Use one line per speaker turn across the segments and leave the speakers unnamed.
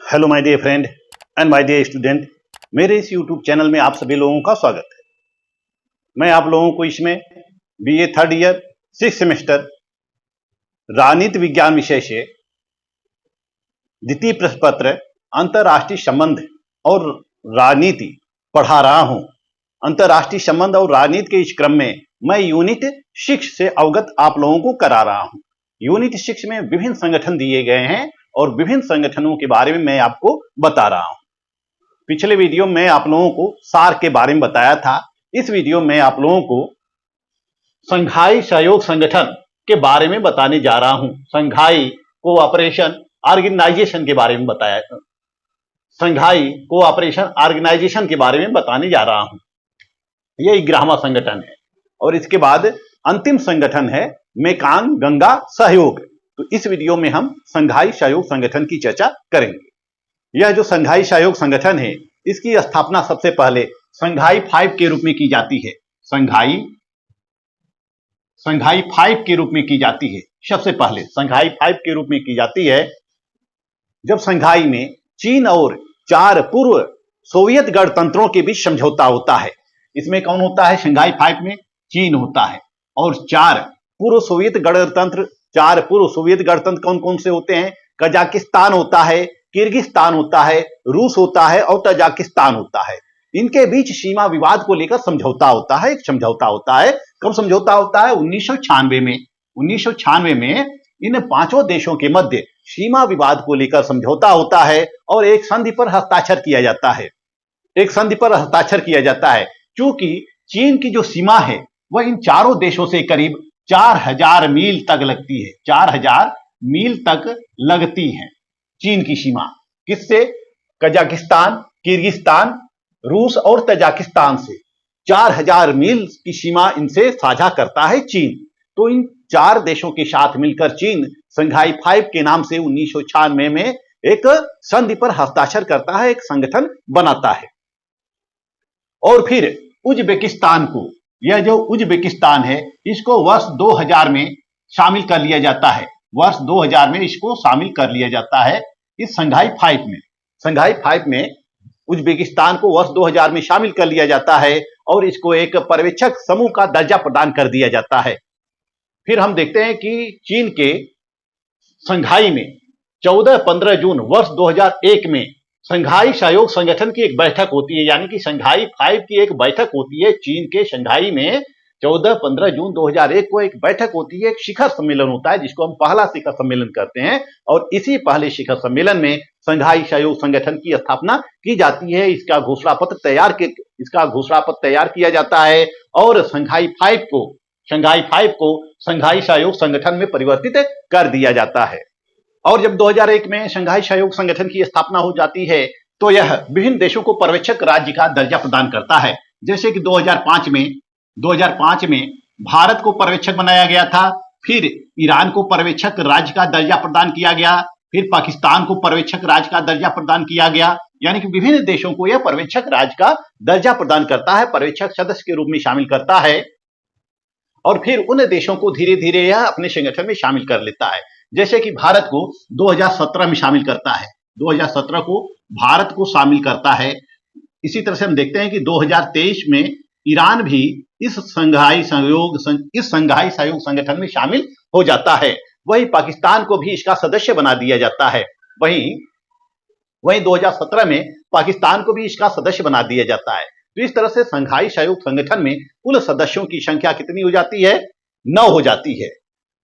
Hello my dear friend and my dear student, मेरे इस YouTube channel में आप सभी लोगों का स्वागत है। मैं आप लोगों को इसमें BA third year 6th semester राजनीति विज्ञान विषय से द्वितीय प्रश्न पत्र अंतर्राष्ट्रीय संबंध और राजनीति पढ़ा रहा हूं। अंतर्राष्ट्रीय संबंध और राजनीति के इस क्रम में मैं यूनिट 6 से अवगत आप लोगों को करा रहा हूं। यूनिट 6 में विभिन्न संगठन दिए गए हैं और विभिन्न संगठनों के बारे में मैं आपको बता रहा हूं। पिछले वीडियो में आप लोगों को सार्क के बारे में बताया था। इस वीडियो में आप लोगों को संघाई सहयोग संगठन के बारे में बताने जा रहा हूं। संघाई कोऑपरेशन ऑर्गेनाइजेशन के बारे में बताया, संघाई कोऑपरेशन ऑर्गेनाइजेशन के बारे में बताने जा रहा हूं। यह 11वां संगठन है और इसके बाद अंतिम संगठन है मेकांग गंगा सहयोग। तो इस वीडियो में हम संघाई सहयोग संगठन की चर्चा करेंगे। यह जो संघाई सहयोग संगठन है, इसकी स्थापना सबसे पहले संघाई 5 के रूप में की जाती है। संघाई 5 के रूप में की जाती है। सबसे पहले संघाई 5 के रूप में की जाती है जब संघाई में चीन और 4 पूर्व सोवियत गणतंत्रों के बीच समझौता होता है। इसमें कौन होता है? संघाई 5 में चीन होता है और 4 पूर्व सोवियत गणतंत्र। 4 पूर्व सोवियत गणतंत्र कौन कौन से होते हैं? कजाकिस्तान होता है, किर्गिस्तान होता है, रूस होता है और तजाकिस्तान होता है। इनके बीच सीमा विवाद को लेकर समझौता होता है। एक समझौता होता है। कब समझौता होता है? 1996 में। 1996 में इन 5 देशों के मध्य सीमा विवाद को लेकर समझौता होता है और एक संधि पर हस्ताक्षर किया जाता है। एक संधि पर हस्ताक्षर किया जाता है क्योंकि चीन की जो सीमा है वह इन चारों देशों से करीब 4000 मील तक लगती है। 4000 मील तक लगती है चीन की सीमा। किससे? कजाकिस्तान, किर्गिस्तान, रूस और तजाकिस्तान से 4000 मील की सीमा इनसे साझा करता है चीन। तो इन 4 देशों के साथ मिलकर चीन संघाई 5 के नाम से 1996 में एक संधि पर हस्ताक्षर करता है, एक संगठन बनाता है। और फिर उज्बेकिस्तान को, यह जो उज्बेकिस्तान है, इसको वर्ष 2000 में शामिल कर लिया जाता है। वर्ष 2000 में इसको शामिल कर लिया जाता है इस संघाई 5 में। संघाई 5 में उज्बेकिस्तान को वर्ष 2000 में शामिल कर लिया जाता है और इसको एक पर्यवेक्षक समूह का दर्जा प्रदान कर दिया जाता है। फिर हम देखते हैं कि चीन के संघाई में 14-15 जून वर्ष 2001 में संघाई सहयोग संगठन की एक बैठक होती है, यानी कि संघाई 5 की एक बैठक होती है। चीन के संघाई में 14-15 जून 2001 को एक बैठक होती है, एक शिखर सम्मेलन होता है जिसको हम पहला शिखर सम्मेलन कहते हैं। और इसी पहले शिखर सम्मेलन में संघाई सहयोग संगठन की स्थापना की जाती है। इसका घोषणा पत्र तैयार किया जाता है और संघाई 5 को संघाई सहयोग संगठन में परिवर्तित कर दिया जाता है। और जब 2001 में संघाई सहयोग संगठन की स्थापना हो जाती है तो यह विभिन्न देशों को पर्यवेक्षक राज्य का दर्जा प्रदान करता है। जैसे कि 2005 में भारत को पर्यवेक्षक बनाया गया था, फिर ईरान को पर्यवेक्षक राज्य का दर्जा प्रदान किया गया, फिर पाकिस्तान को पर्यवेक्षक राज्य का दर्जा प्रदान किया गया। यानी कि विभिन्न देशों को यह पर्यवेक्षक राज्य का दर्जा प्रदान करता है, पर्यवेक्षक सदस्य के रूप में शामिल करता है और फिर उन देशों को धीरे धीरे यह अपने संगठन में शामिल कर लेता है। जैसे कि भारत को 2017 में शामिल करता है, 2017 को भारत को शामिल करता है। इसी तरह से हम देखते हैं कि 2023 में ईरान भी इस संघाई सहयोग संगठन में शामिल हो जाता है। वहीं पाकिस्तान को भी इसका सदस्य बना दिया जाता है। वहीं 2017 में पाकिस्तान को भी इसका सदस्य बना दिया जाता है। तो इस तरह से संघाई सहयोग संगठन में कुल सदस्यों की संख्या कितनी हो जाती है? 9 हो जाती है।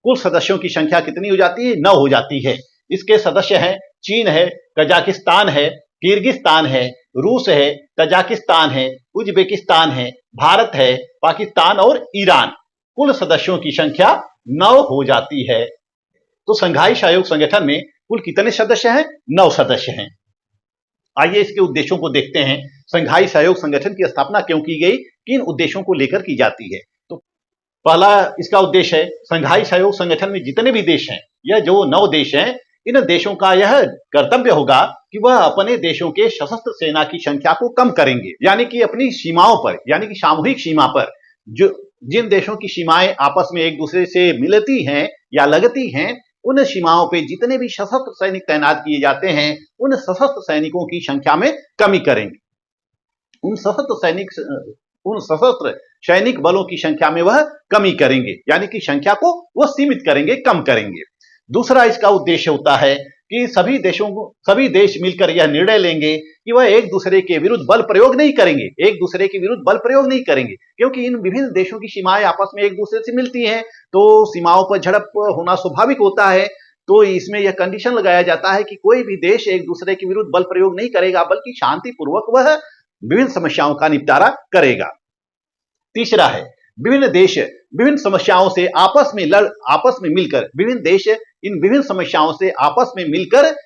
कुल सदस्यों की संख्या कितनी हो जाती है? 9 हो जाती है। इसके सदस्य हैं चीन है, कजाकिस्तान है, किर्गिस्तान है, रूस है, तजाकिस्तान है, उज्बेकिस्तान है, भारत है, पाकिस्तान और ईरान। कुल सदस्यों की संख्या 9 हो जाती है। तो संघाई सहयोग संगठन में कुल कितने सदस्य हैं? 9 सदस्य हैं। आइए इसके उद्देश्यों को देखते हैं। संघाई सहयोग संगठन की स्थापना क्यों की गई, किन उद्देश्यों को लेकर की जाती है? तो पहला इसका उद्देश्य है, संघाई सहयोग संगठन में जितने भी देश हैं, यह जो 9 देश हैं, इन देशों का यह कर्तव्य होगा कि वह अपने देशों के सशस्त्र सेना की संख्या को कम करेंगे। यानी कि अपनी सीमाओं पर, यानी कि सामूहिक सीमा पर जो जिन देशों की सीमाएं आपस में एक दूसरे से मिलती हैं या लगती हैं, उन सीमाओं पे जितने भी सशस्त्र सैनिक तैनात किए जाते हैं उन सशस्त्र सैनिकों की संख्या में कमी करेंगे। उन सशस्त्र सैनिक बलों की संख्या में वह कमी करेंगे, यानी कि संख्या को वह सीमित करेंगे, कम करेंगे। दूसरा इसका उद्देश्य होता है कि सभी देश मिलकर यह निर्णय लेंगे कि वह एक दूसरे के विरुद्ध बल प्रयोग नहीं करेंगे, क्योंकि इन विभिन्न देशों की सीमाएं आपस में एक दूसरे से मिलती हैं, तो सीमाओं पर झड़प होना स्वाभाविक होता है। तो इसमें यह कंडीशन लगाया जाता है कि कोई भी देश एक दूसरे के विरुद्ध बल प्रयोग नहीं करेगा, बल्कि शांतिपूर्वक वह विभिन्न समस्याओं का निपटारा करेगा। तीसरा है विभिन्न देश विभिन्न समस्याओं से आपस में मिलकर इन विभिन्न समस्याओं से आपस में मिलकर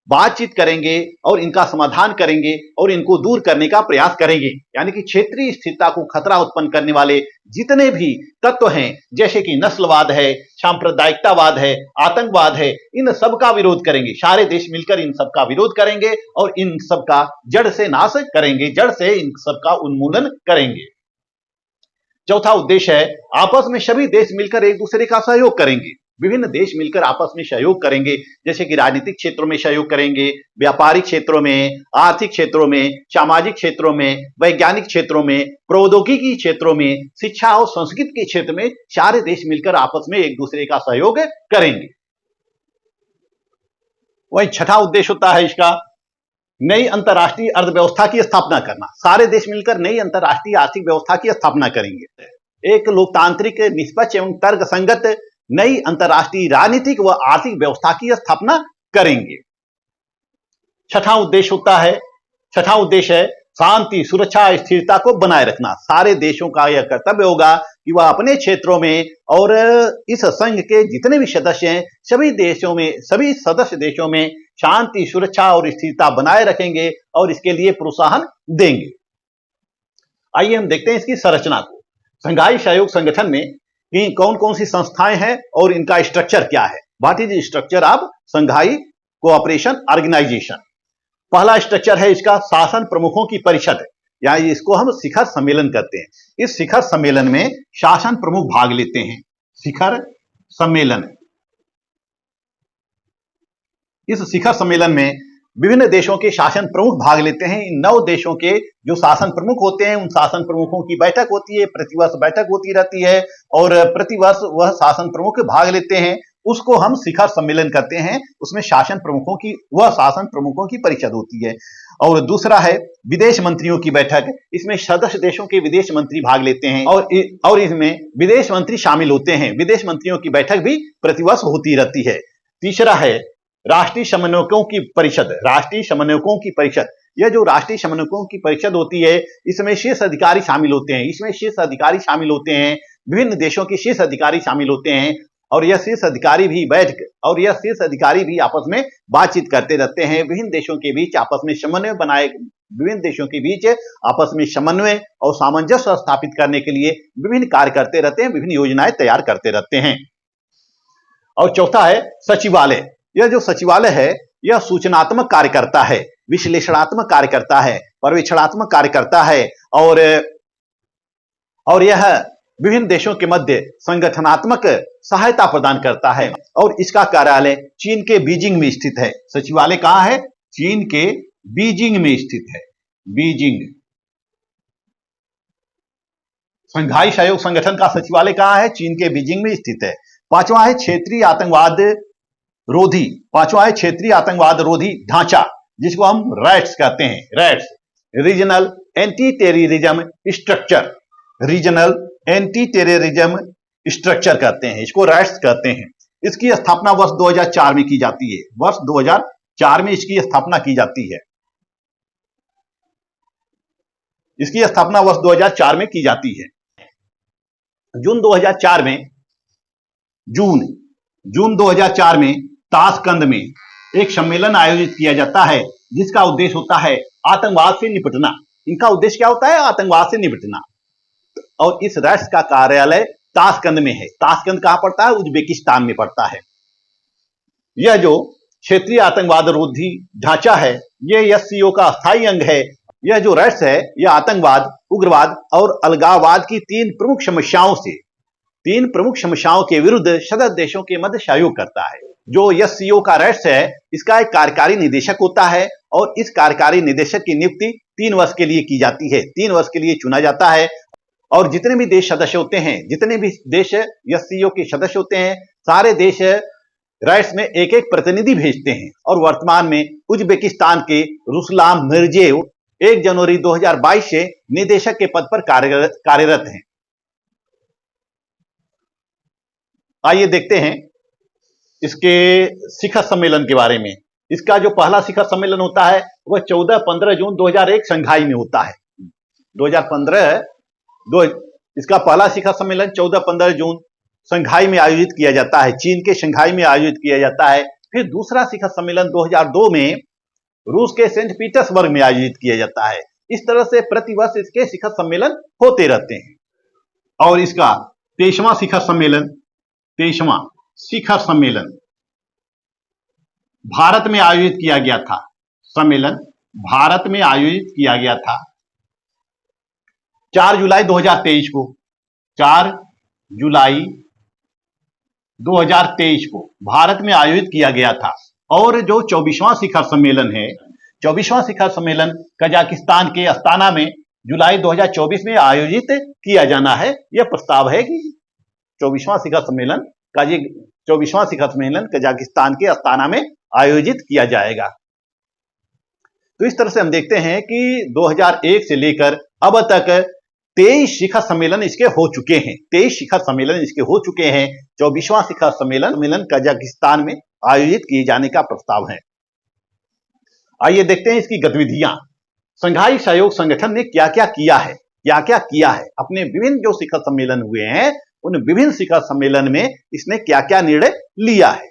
बातचीत करेंगे और इनका समाधान करेंगे और इनको दूर करने का प्रयास करेंगे। यानी कि क्षेत्रीय स्थिरता को खतरा उत्पन्न करने वाले जितने भी तत्व हैं, जैसे कि नस्लवाद है, सांप्रदायिकतावाद है, आतंकवाद है, इन सब का विरोध करेंगे। सारे देश मिलकर इन सब का विरोध करेंगे और इन सब का जड़ से नाश करेंगे, जड़ से इन सब का उन्मूलन करेंगे। चौथा उद्देश्य है आपस में सभी देश मिलकर एक दूसरे का सहयोग करेंगे। विभिन्न देश मिलकर आपस में सहयोग करेंगे, जैसे कि राजनीतिक क्षेत्रों में सहयोग करेंगे, व्यापारिक क्षेत्रों में, आर्थिक क्षेत्रों में, सामाजिक क्षेत्रों में, वैज्ञानिक क्षेत्रों में, प्रौद्योगिकी क्षेत्रों में, शिक्षा और संस्कृति के क्षेत्र में सारे देश मिलकर आपस में एक दूसरे का सहयोग करेंगे। वही छठा उद्देश्य होता है इसका नई अंतर्राष्ट्रीय अर्थव्यवस्था की स्थापना करना। सारे देश मिलकर नई अंतर्राष्ट्रीय आर्थिक व्यवस्था की स्थापना करेंगे। एक लोकतांत्रिक, निष्पक्ष एवं तर्कसंगत नई अंतर्राष्ट्रीय राजनीतिक व आर्थिक व्यवस्था की स्थापना करेंगे। छठा उद्देश्य है शांति, सुरक्षा, स्थिरता को बनाए रखना। सारे देशों का यह कर्तव्य होगा कि वह अपने क्षेत्रों में और इस संघ के जितने भी सदस्य हैं सभी सदस्य देशों में शांति, सुरक्षा और स्थिरता बनाए रखेंगे और इसके लिए प्रोत्साहन देंगे। आइए हम देखते हैं इसकी संरचना को। शंघाई सहयोग संगठन में कौन कौन सी संस्थाएं हैं और इनका स्ट्रक्चर क्या है। What is structure of Shanghai cooperation organisation. पहला स्ट्रक्चर है इसका शासन प्रमुखों की परिषद, यानी इसको हम शिखर सम्मेलन कहते हैं। इस शिखर सम्मेलन में शासन प्रमुख भाग लेते हैं। शिखर सम्मेलन, इस शिखर सम्मेलन में विभिन्न देशों के शासन प्रमुख भाग लेते हैं। इन 9 देशों के जो शासन प्रमुख होते हैं उन शासन प्रमुखों की बैठक होती है, प्रतिवर्ष बैठक होती रहती है और प्रतिवर्ष वह शासन प्रमुख भाग लेते हैं, उसको हम शिखर सम्मेलन कहते हैं। उसमें शासन प्रमुखों की परिषद होती है। और दूसरा है विदेश मंत्रियों की बैठक। इसमें सदस्य देशों के विदेश मंत्री भाग लेते हैं और इसमें विदेश मंत्री शामिल होते हैं। विदेश मंत्रियों की बैठक भी प्रतिवर्ष होती रहती है। तीसरा है राष्ट्रीय समन्वयकों की परिषद। राष्ट्रीय समन्वयकों की परिषद, यह जो राष्ट्रीय समन्वयकों की परिषद होती है इसमें शीर्ष अधिकारी शामिल होते हैं। विभिन्न देशों के शीर्ष अधिकारी शामिल होते हैं और यह शीर्ष अधिकारी भी आपस में बातचीत करते रहते हैं। विभिन्न देशों के बीच आपस में समन्वय और सामंजस्य स्थापित करने के लिए विभिन्न कार्य करते रहते हैं, विभिन्न योजनाएं तैयार करते रहते हैं। और चौथा है सचिवालय। यह जो सचिवालय है यह सूचनात्मक कार्य करता है, विश्लेषणात्मक कार्य करता है, पर्यवेक्षणात्मक कार्य करता है और यह विभिन्न देशों के मध्य संगठनात्मक सहायता प्रदान करता है। और इसका कार्यालय चीन के बीजिंग में स्थित है। सचिवालय कहां है? चीन के बीजिंग में स्थित है। बीजिंग। शंघाई सहयोग संगठन का सचिवालय कहां है? चीन के बीजिंग में स्थित है। पांचवा है क्षेत्रीय आतंकवाद रोधी ढांचा, जिसको हम रैट्स कहते हैं। Rats, regional anti terrorism structure कहते हैं, इसको रैट्स कहते हैं। इसकी स्थापना वर्ष 2004 में की जाती है। वर्ष 2004 में इसकी स्थापना की जाती है। जून 2004 में ताशकंद में एक सम्मेलन आयोजित किया जाता है जिसका उद्देश्य होता है आतंकवाद से निपटना। इनका उद्देश्य क्या होता है? आतंकवाद से निपटना। और इस राष्ट्र का कार्यालय ताशकंद में है। ताशकंद कहां पड़ता है? उज्बेकिस्तान में पड़ता है। यह जो क्षेत्रीय आतंकवाद रोधी ढांचा है यह एससीओ का स्थायी अंग है। यह जो राष्ट्र है यह आतंकवाद, उग्रवाद और अलगाववाद की तीन प्रमुख समस्याओं के विरुद्ध सदस्य देशों के मध्य सहयोग करता है। जो एससीओ का राष्ट्र है, इसका एक कार्यकारी निदेशक होता है और इस कार्यकारी निदेशक की नियुक्ति 3 वर्ष के लिए की जाती है। 3 वर्ष के लिए चुना जाता है और जितने भी देश सदस्य होते हैं, जितने भी देश एससीओ के सदस्य होते हैं, सारे देश राष्ट्र में एक एक प्रतिनिधि भेजते हैं और वर्तमान में उज्बेकिस्तान के रुसलान मिर्जेव 1 जनवरी 2022 से निदेशक के पद पर कार्यरत हैं। आइए देखते हैं इसके शिखर सम्मेलन के बारे में। इसका जो पहला शिखर सम्मेलन होता है वह 14-15 जून 2001 शंघाई में होता है। 2015 इसका पहला शिखर सम्मेलन 14-15 जून शंघाई में आयोजित किया जाता है, चीन के शंघाई में आयोजित किया जाता है। फिर दूसरा शिखर सम्मेलन 2002 में रूस के सेंट पीटर्सबर्ग में आयोजित किया जाता है। इस तरह से प्रतिवर्ष इसके शिखर सम्मेलन होते रहते हैं और इसका 23वां शिखर सम्मेलन भारत में आयोजित किया गया था। सम्मेलन भारत में आयोजित किया गया था 4 जुलाई 2023 को। 4 जुलाई 2023 को भारत में आयोजित किया गया था। और जो 24वां शिखर सम्मेलन है, 24वां शिखर सम्मेलन कजाकिस्तान के अस्ताना में जुलाई 2024 में आयोजित किया जाना है। यह प्रस्ताव है कि 24वां शिखर सम्मेलन कजाकिस्तान के अस्ताना में आयोजित किया जाएगा। तो इस तरह से हम देखते हैं कि 2001 से लेकर अब तक 23 शिखर सम्मेलन इसके हो चुके हैं। 23 शिखर सम्मेलन इसके हो चुके हैं। 24वां शिखर सम्मेलन कजाकिस्तान में आयोजित किए जाने का प्रस्ताव है। आइए देखते हैं इसकी गतिविधियां। संघाई सहयोग संगठन ने क्या क्या किया है, अपने विभिन्न जो शिखर सम्मेलन हुए हैं उन विभिन्न शिखर सम्मेलन में इसने क्या क्या निर्णय लिया है।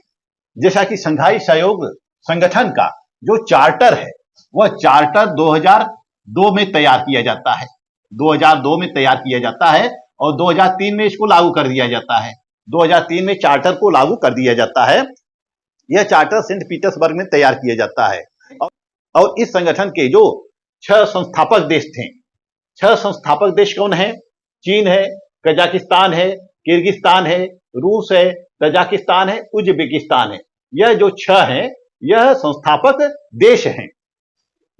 जैसा कि संघाई सहयोग संगठन का जो चार्टर है वह चार्टर 2002 में तैयार किया जाता है। 2002 में तैयार किया जाता है और 2003 में इसको लागू कर दिया जाता है। 2003 में चार्टर को लागू कर दिया जाता है। यह चार्टर सेंट पीटर्सबर्ग में तैयार किया जाता है और इस संगठन के जो 6 संस्थापक देश थे, 6 संस्थापक देश कौन है? चीन है, कजाकिस्तान है, किर्गिस्तान है, रूस है, तजाकिस्तान है, उज्बेकिस्तान है। यह जो 6 हैं यह संस्थापक देश हैं।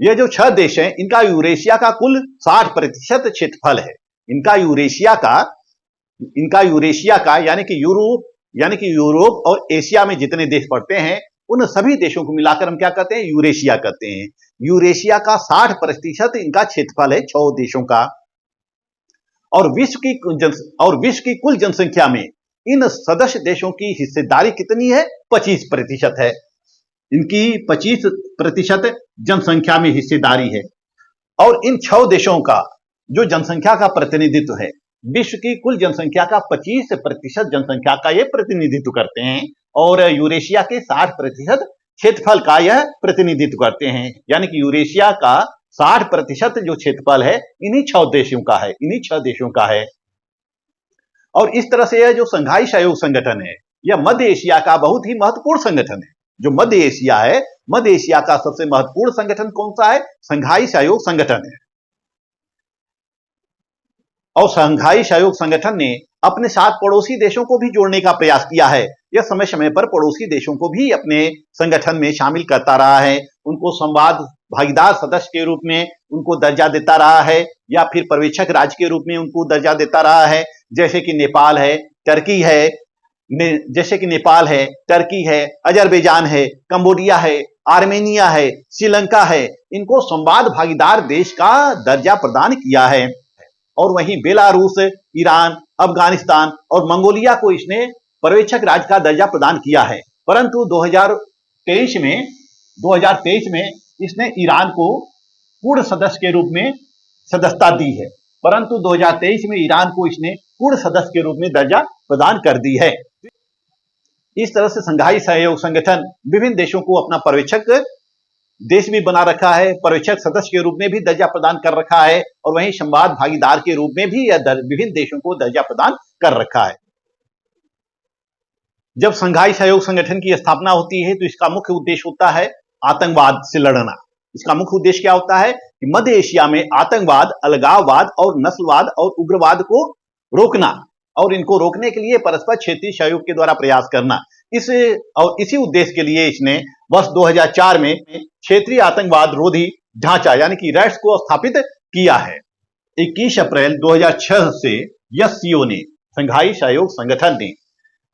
यह जो 6 देश हैं इनका यूरेशिया का कुल 60% क्षेत्रफल है। इनका यूरेशिया का यानी कि यूरोप और एशिया में जितने देश पड़ते हैं उन सभी देशों को मिलाकर हम क्या कहते हैं? यूरेशिया कहते हैं। यूरेशिया का 60% इनका क्षेत्रफल है 6 देशों का। और विश्व की कुल जनसंख्या में इन सदस्य देशों की हिस्सेदारी कितनी है? 25% है। इनकी 25% जनसंख्या में हिस्सेदारी है। और इन 6 देशों का जो जनसंख्या का प्रतिनिधित्व है, विश्व की कुल जनसंख्या का 25% जनसंख्या का ये प्रतिनिधित्व करते हैं और यूरेशिया के 60% क्षेत्रफल का यह प्रतिनिधित्व करते हैं। यानी कि यूरेशिया का 60% जो क्षेत्रफल है इन्हीं 6 देशों का है। और इस तरह से यह जो संघाई सहयोग संगठन है यह मध्य एशिया का बहुत ही महत्वपूर्ण संगठन है। जो मध्य एशिया है, मध्य एशिया का सबसे महत्वपूर्ण संगठन कौन सा है? संघाई सहयोग संगठन है। और संघाई सहयोग संगठन ने अपने साथ पड़ोसी देशों को भी जोड़ने का प्रयास किया है। यह समय समय पर पड़ोसी देशों को भी अपने संगठन में शामिल करता रहा है। उनको संवाद भागीदार सदस्य के रूप में उनको दर्जा देता रहा है या फिर पर्यवेक्षक राज्य के रूप में उनको दर्जा देता रहा है। जैसे कि नेपाल है, टर्की है, अजरबैजान है, कंबोडिया है, आर्मेनिया है, श्रीलंका है। इनको संवाद भागीदार देश का दर्जा प्रदान किया है। और वहीं बेलारूस, ईरान, अफगानिस्तान और मंगोलिया को इसने पर्यवेक्षक राज्य का दर्जा प्रदान किया है। परंतु 2023 में इसने ईरान को पूर्ण सदस्य के रूप में सदस्यता दी है। परंतु 2023 में ईरान को इसने पूर्ण सदस्य के रूप में दर्जा प्रदान कर दी है। इस तरह से संघाई सहयोग संगठन विभिन्न देशों को अपना पर्यवेक्षक देश भी बना रखा है, पर्यवेक्षक सदस्य के रूप में भी दर्जा प्रदान कर रखा है और वहीं संवाद भागीदार के रूप में भी यह विभिन्न देशों को दर्जा प्रदान कर रखा है। जब संघाई सहयोग संगठन की स्थापना होती है तो इसका मुख्य उद्देश्य होता है आतंकवाद से लड़ना। इसका मुख्य उद्देश्य क्या होता है कि मध्य एशिया में आतंकवाद, अलगाववाद और नस्लवाद और उग्रवाद को रोकना और इनको रोकने के लिए परस्पर क्षेत्रीय सहयोग के द्वारा प्रयास करना। और इसी उद्देश्य के लिए इसने वर्ष 2004 में क्षेत्रीय आतंकवाद रोधी ढांचा यानी कि रैट्स को स्थापित किया है। 21 अप्रैल 2006 से एससीओ ने, संघाई सहयोग संगठन ने,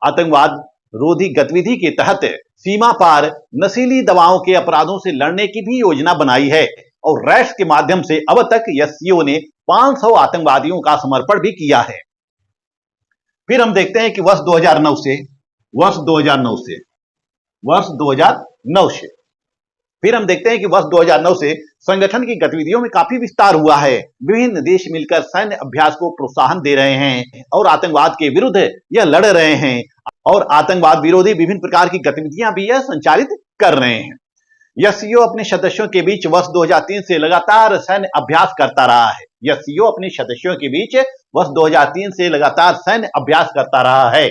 आतंकवाद रोधी गतिविधि के तहत सीमा पार नशीली दवाओं के अपराधों से लड़ने की भी योजना बनाई है और रैट्स के माध्यम से अब तक एससीओ ने 500 आतंकवादियों का समर्पण भी किया है। फिर हम देखते हैं कि वर्ष 2009 से फिर हम देखते हैं कि वर्ष 2009 से संगठन की गतिविधियों में काफी विस्तार हुआ है। विभिन्न देश मिलकर सैन्य अभ्यास को प्रोत्साहन दे रहे हैं और आतंकवाद के विरुद्ध यह लड़ रहे हैं और आतंकवाद विरोधी विभिन्न प्रकार की गतिविधियां भी यह संचालित कर रहे हैं। एससीओ अपने सदस्यों के बीच वर्ष 2003 से लगातार सैन्य अभ्यास करता रहा है। एससीओ अपने सदस्यों के बीच वर्ष 2003 से लगातार सैन्य अभ्यास करता रहा है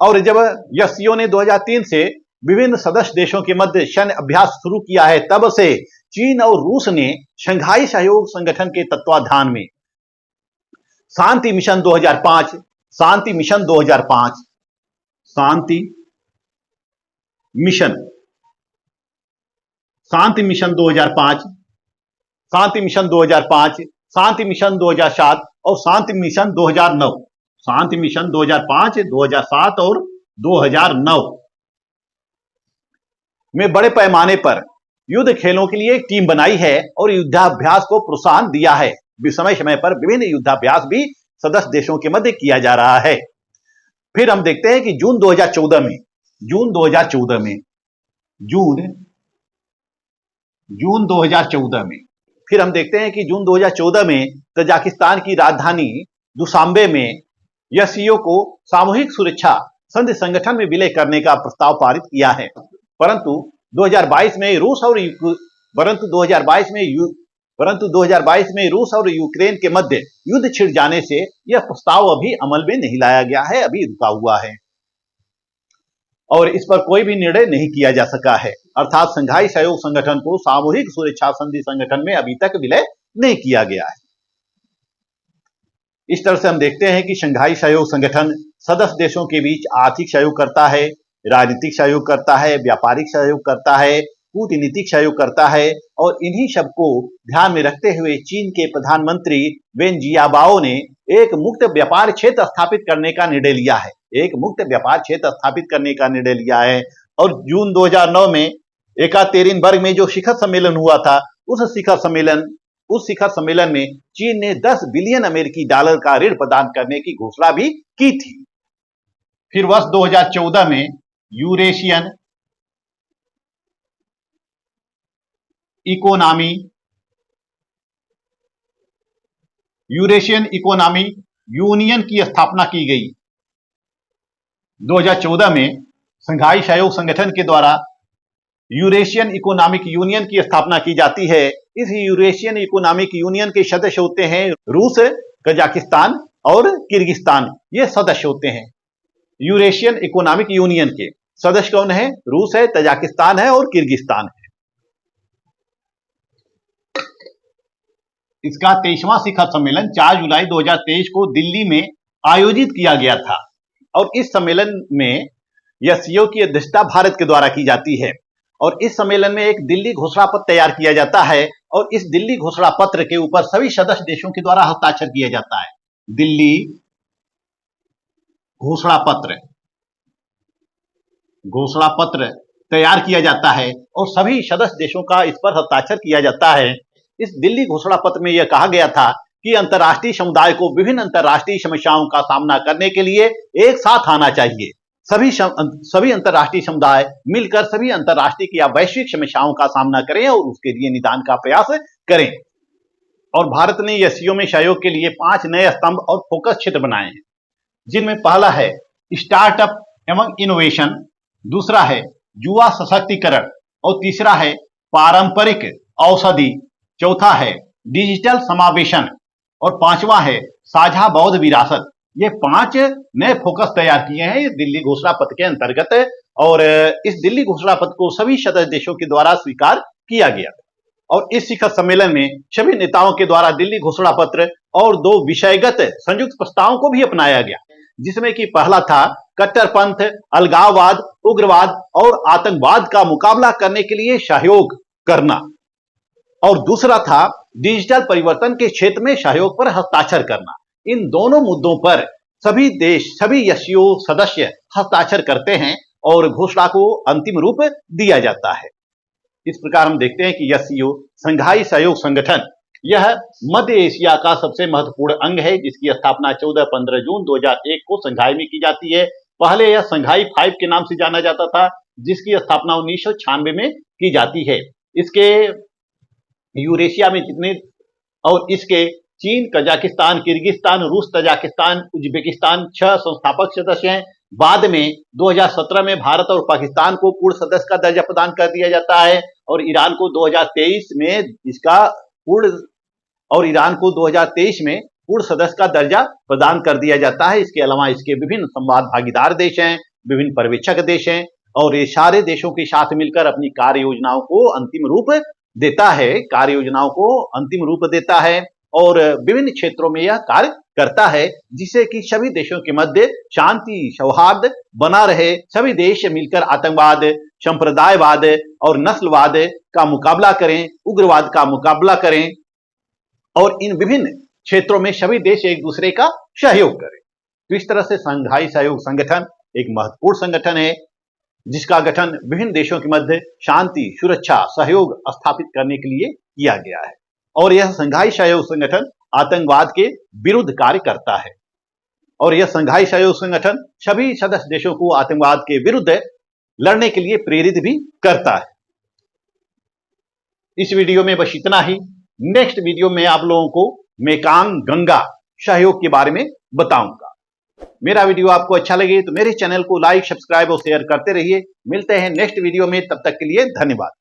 और जब एससीओ ने 2003 से विभिन्न सदस्य देशों के मध्य सैन्य अभ्यास शुरू किया है, तब से चीन और रूस ने शंघाई सहयोग संगठन के तत्वाधान में शांति मिशन 2005, शांति मिशन 2005, शांति मिशन 2005, शांति मिशन 2005, शांति मिशन 2007 और शांति मिशन 2009, शांति मिशन 2005, 2007 और 2009 में बड़े पैमाने पर युद्ध खेलों के लिए एक टीम बनाई है और युद्धाभ्यास को प्रोत्साहन दिया है। समय समय पर विभिन्न युद्धाभ्यास भी सदस्य देशों के मध्य किया जा रहा है। फिर हम देखते हैं कि जून 2014 में फिर हम देखते हैं कि जून 2014 में तजाकिस्तान की राजधानी दुशांबे में एससीओ को सामूहिक सुरक्षा संधि संगठन में विलय करने का प्रस्ताव पारित किया है, परंतु 2022 में रूस और यूक्रेन के मध्य युद्ध छिड़ जाने से यह प्रस्ताव अभी अमल में नहीं लाया गया है, अभी रुका हुआ है और इस पर कोई भी निर्णय नहीं किया जा सका है। अर्थात संघाई सहयोग संगठन को सामूहिक सुरक्षा संधि संगठन में अभी तक विलय नहीं किया गया है। इस तरह से हम देखते हैं कि संघाई सहयोग संगठन सदस्य देशों के बीच आर्थिक सहयोग करता है, राजनीतिक सहयोग करता है, व्यापारिक सहयोग करता है, कूटनीतिक सहयोग करता है और इन्हीं सबको ध्यान में रखते हुए चीन के प्रधानमंत्री वेन जियाबाओ ने एक मुक्त व्यापार क्षेत्र स्थापित करने का निर्णय लिया है, एक मुक्त व्यापार क्षेत्र स्थापित करने का निर्णय लिया है। और जून 2009 में एकातेरिनबर्ग में जो शिखर सम्मेलन हुआ था, उस शिखर सम्मेलन में चीन ने 10 बिलियन अमेरिकी डॉलर का ऋण प्रदान करने की घोषणा भी की थी। फिर वर्ष 2014 में यूरेशियन इकोनॉमिक यूनियन की स्थापना की गई। 2014 में संघाई सहयोग संगठन के द्वारा यूरेशियन इकोनॉमिक यूनियन की स्थापना की जाती है। इस यूरेशियन इकोनॉमिक यूनियन के सदस्य होते हैं रूस, कजाकिस्तान और किर्गिस्तान, ये सदस्य होते हैं। यूरेशियन इकोनॉमिक यूनियन के सदस्य कौन है? रूस है, तजाकिस्तान है और किर्गिस्तान है। इसका 23वां शिखर सम्मेलन 4 जुलाई 2023 को दिल्ली में आयोजित किया गया था और इस सम्मेलन में एससीओ की अध्यक्षता भारत के द्वारा की जाती है और इस सम्मेलन में एक दिल्ली घोषणा पत्र तैयार किया जाता है और इस दिल्ली घोषणा पत्र के ऊपर सभी सदस्य देशों के द्वारा हस्ताक्षर किया जाता है। दिल्ली घोषणा पत्र तैयार किया जाता है और सभी सदस्य देशों का इस पर हस्ताक्षर किया जाता है। इस दिल्ली घोषणा पत्र में यह कहा गया था कि अंतर्राष्ट्रीय समुदाय को विभिन्न अंतर्राष्ट्रीय समस्याओं का सामना करने के लिए एक साथ आना चाहिए। सभी अंतर्राष्ट्रीय समुदाय मिलकर सभी अंतर्राष्ट्रीय या वैश्विक समस्याओं का सामना करें और उसके लिए निदान का प्रयास करें। और भारत ने एससीओ में सहयोग के लिए 5 नए स्तंभ और फोकस क्षेत्र बनाए हैं, जिनमें पहला है स्टार्टअप एवं इनोवेशन, दूसरा है युवा सशक्तिकरण और तीसरा है पारंपरिक औषधि, चौथा है डिजिटल समावेशन और पांचवा है साझा बौद्ध विरासत। ये 5 नए फोकस तैयार किए हैं इस दिल्ली घोषणा पत्र के अंतर्गत और इस दिल्ली घोषणा पत्र को सभी सदस्य देशों के द्वारा स्वीकार किया गया और इस शिखर सम्मेलन में सभी नेताओं के द्वारा दिल्ली घोषणा पत्र और 2 विषयगत संयुक्त प्रस्तावों को भी अपनाया गया, जिसमें कि पहला था कट्टरपंथ, अलगाववाद, उग्रवाद और आतंकवाद का मुकाबला करने के लिए सहयोग करना, और दूसरा था डिजिटल परिवर्तन के क्षेत्र में सहयोग पर हस्ताक्षर करना। इन दोनों मुद्दों पर सभी देश, सभी एससीओ सदस्य हस्ताक्षर करते हैं और घोषणा को अंतिम रूप दिया जाता है। इस प्रकार हम देखते हैं कि एससीओ, शंघाई सहयोग संगठन, यह मध्य एशिया का सबसे महत्वपूर्ण अंग है, जिसकी स्थापना 14-15 जून 2001 को शंघाई में की जाती है। पहले यह शंघाई 5 के नाम से जाना जाता था, जिसकी स्थापना 1996 में की जाती है। इसके यूरेशिया में जितने और इसके चीन, कजाकिस्तान, किर्गिस्तान, रूस, तजाकिस्तान, उज्बेकिस्तान 6 संस्थापक सदस्य हैं। बाद में 2017 में भारत और पाकिस्तान को पूर्ण सदस्य का दर्जा प्रदान कर दिया जाता है और ईरान को 2023 में पूर्ण सदस्य का दर्जा प्रदान कर दिया जाता है। इसके अलावा इसके विभिन्न संवाद भागीदार देश हैं, विभिन्न पर्यवेक्षक देश हैं और ये सारे देशों के साथ मिलकर अपनी कार्य योजनाओं को अंतिम रूप देता है और विभिन्न क्षेत्रों में यह कार्य करता है, जिससे कि सभी देशों के मध्य शांति, सौहार्द बना रहे। सभी देश मिलकर आतंकवाद, संप्रदायवाद और नस्लवाद का मुकाबला करें, उग्रवाद का मुकाबला करें और इन विभिन्न क्षेत्रों में सभी देश एक दूसरे का सहयोग करें। तो इस तरह से शंघाई सहयोग संगठन एक महत्वपूर्ण संगठन है, जिसका गठन विभिन्न देशों के मध्य शांति, सुरक्षा, सहयोग स्थापित करने के लिए किया गया है और यह शंघाई सहयोग संगठन आतंकवाद के विरुद्ध कार्य करता है और यह शंघाई सहयोग संगठन सभी सदस्य देशों को आतंकवाद के विरुद्ध लड़ने के लिए प्रेरित भी करता है। इस वीडियो में बस इतना ही। नेक्स्ट वीडियो में आप लोगों को मेकांग गंगा सहयोग के बारे में बताऊंगा। मेरा वीडियो आपको अच्छा लगे तो मेरे चैनल को लाइक, सब्सक्राइब और शेयर करते रहिए। मिलते हैं नेक्स्ट वीडियो में, तब तक के लिए धन्यवाद।